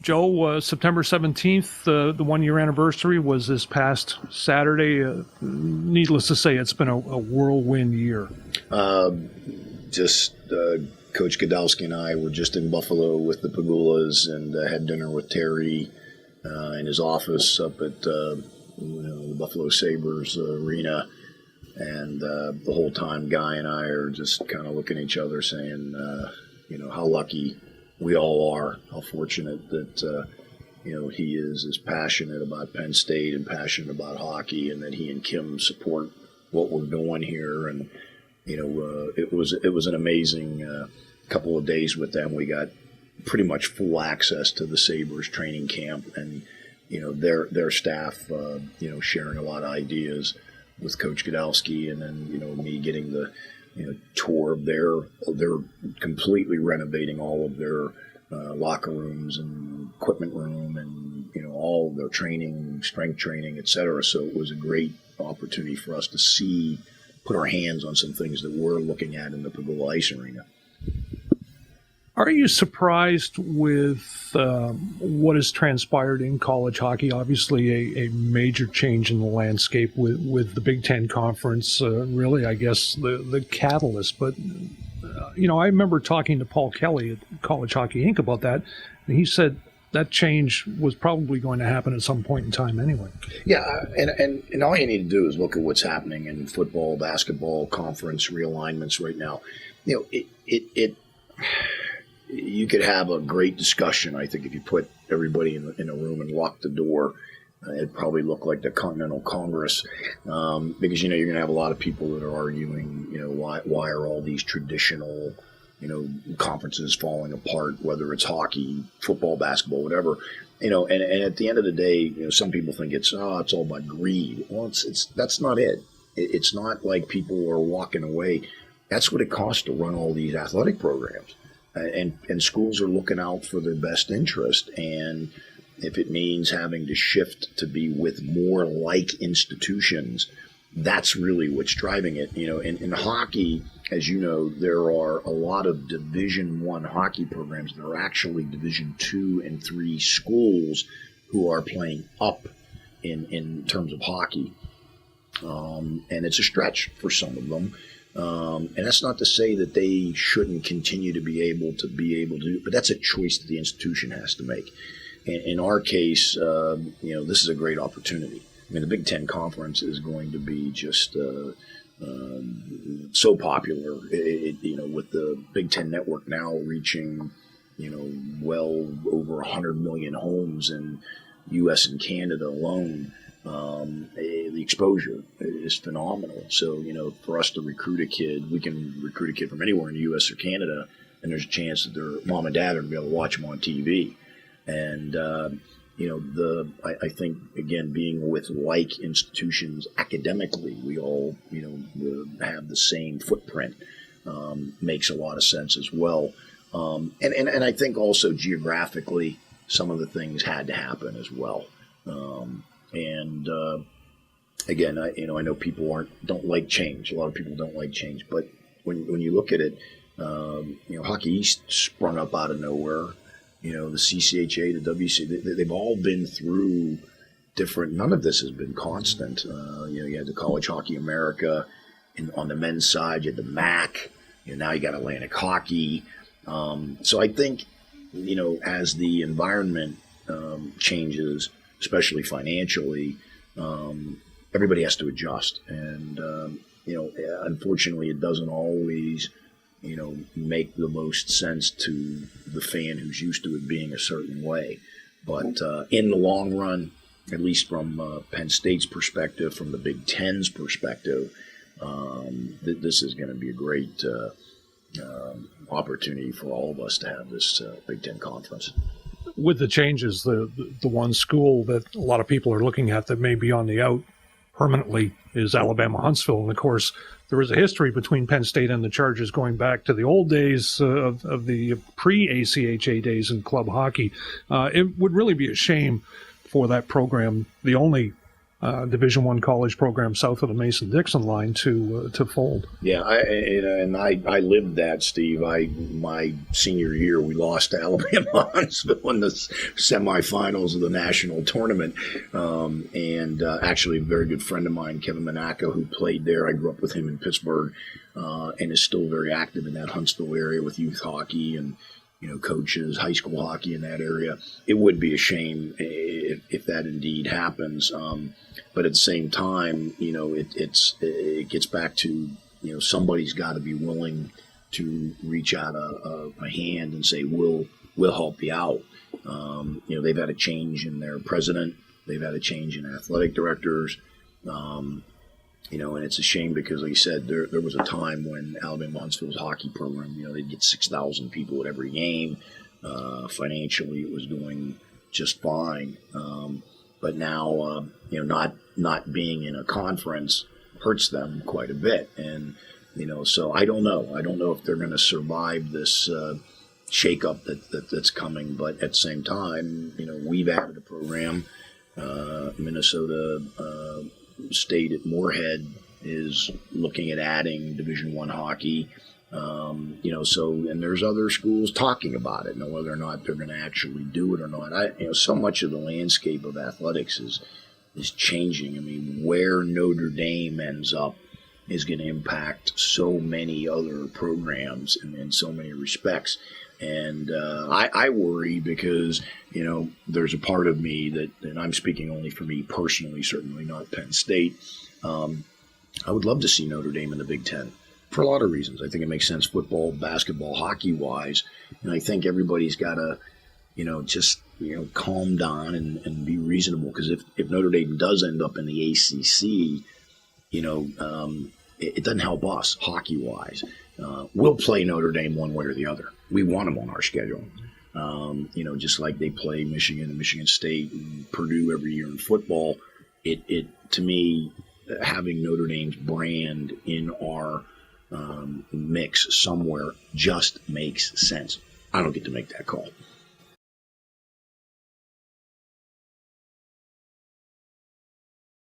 Joe, September 17th, the one-year anniversary was this past Saturday. Needless to say, it's been a whirlwind year. Coach Godowski and I were just in Buffalo with the Pegulas and had dinner with Terry in his office up at the Buffalo Sabres arena. And the whole time, Guy and I are just kind of looking at each other saying, how lucky we all are, how fortunate that, he is as passionate about Penn State and passionate about hockey, and that he and Kim support what we're doing here. And, it was an amazing couple of days with them. We got pretty much full access to the Sabres training camp and, their staff, sharing a lot of ideas with Coach Godowski, and then, me getting the, tour of they're completely renovating all of their locker rooms and equipment room and, all of their training, strength training, et cetera. So it was a great opportunity for us to put our hands on some things that we're looking at in the Pegula Ice Arena. Are you surprised with what has transpired in college hockey? Obviously, a major change in the landscape with the Big Ten Conference, really, I guess, the catalyst. But, I remember talking to Paul Kelly at College Hockey Inc. about that, and he said that change was probably going to happen at some point in time anyway. Yeah, and all you need to do is look at what's happening in football, basketball, conference realignments right now. You could have a great discussion, I think, if you put everybody in a room and lock the door. It'd probably look like the Continental Congress, because, you're going to have a lot of people that are arguing, why are all these traditional, conferences falling apart, whether it's hockey, football, basketball, whatever. And at the end of the day, some people think it's all about greed. Well, that's not it. It's not like people are walking away. That's what it costs to run all these athletic programs. And schools are looking out for their best interest. And if it means having to shift to be with more like institutions, that's really what's driving it. In hockey, as you know, there are a lot of Division I hockey programs that are actually Division II and III schools who are playing up in terms of hockey. And it's a stretch for some of them. And that's not to say that they shouldn't continue to be able to do, but that's a choice that the institution has to make. In our case, this is a great opportunity. I mean, the Big Ten Conference is going to be just so popular. With the Big Ten Network now reaching, well over 100 million homes in U.S. and Canada alone. The exposure is phenomenal. So, for us to recruit a kid, we can recruit a kid from anywhere in the U.S. or Canada, and there's a chance that their mom and dad are going to be able to watch them on TV. And, I think, again, being with like institutions academically, we all, have the same footprint, makes a lot of sense as well. And I think also geographically, some of the things had to happen as well. Again, I know people don't like change. A lot of people don't like change, but when you look at it, Hockey East sprung up out of nowhere. The CCHA, the WC, they've all been through different. None of this has been constant. You had the College Hockey America, and on the men's side, you had the MAC. Now you got Atlantic Hockey. So I think, as the environment changes, especially financially, everybody has to adjust. And, unfortunately, it doesn't always, make the most sense to the fan who's used to it being a certain way. But in the long run, at least from Penn State's perspective, from the Big Ten's perspective, this is going to be a great opportunity for all of us to have this Big Ten conference. With the changes, the one school that a lot of people are looking at that may be on the out permanently is Alabama Huntsville. And of course, there is a history between Penn State and the Chargers going back to the old days of the pre-ACHA days in club hockey. It would really be a shame for that program, the only Division I college program south of the Mason-Dixon line to fold. Yeah, I lived that, Steve. My senior year, we lost to Alabama Huntsville in the semifinals of the national tournament. Actually, a very good friend of mine, Kevin Manaka, who played there. I grew up with him in Pittsburgh, and is still very active in that Huntsville area with youth hockey and coaches high school hockey in that area. It would be a shame if that indeed happens. But at the same time, it gets back to, somebody's got to be willing to reach out a hand and say, we'll help you out. They've had a change in their president. They've had a change in athletic directors. And it's a shame because, like you said, there was a time when Alabama Huntsville's hockey program, they'd get 6,000 people at every game. Financially, it was doing just fine. But now, not being in a conference hurts them quite a bit. And, so I don't know. I don't know if they're going to survive this shakeup that's coming. But at the same time, we've added a program. Minnesota State at Moorhead is looking at adding Division I hockey. And there's other schools talking about it. Now, whether or not they're going to actually do it or not, so much of the landscape of athletics is changing. I mean, where Notre Dame ends up is going to impact so many other programs in so many respects. And I worry because, there's a part of me that, and I'm speaking only for me personally, certainly not Penn State, I would love to see Notre Dame in the Big Ten for a lot of reasons. I think it makes sense football, basketball, hockey-wise. And I think everybody's got to, just, calm down and be reasonable. Because if Notre Dame does end up in the ACC, it doesn't help us hockey-wise. We'll play Notre Dame one way or the other. We want them on our schedule. Just like they play Michigan and Michigan State and Purdue every year in football. It to me, having Notre Dame's brand in our mix somewhere just makes sense. I don't get to make that call.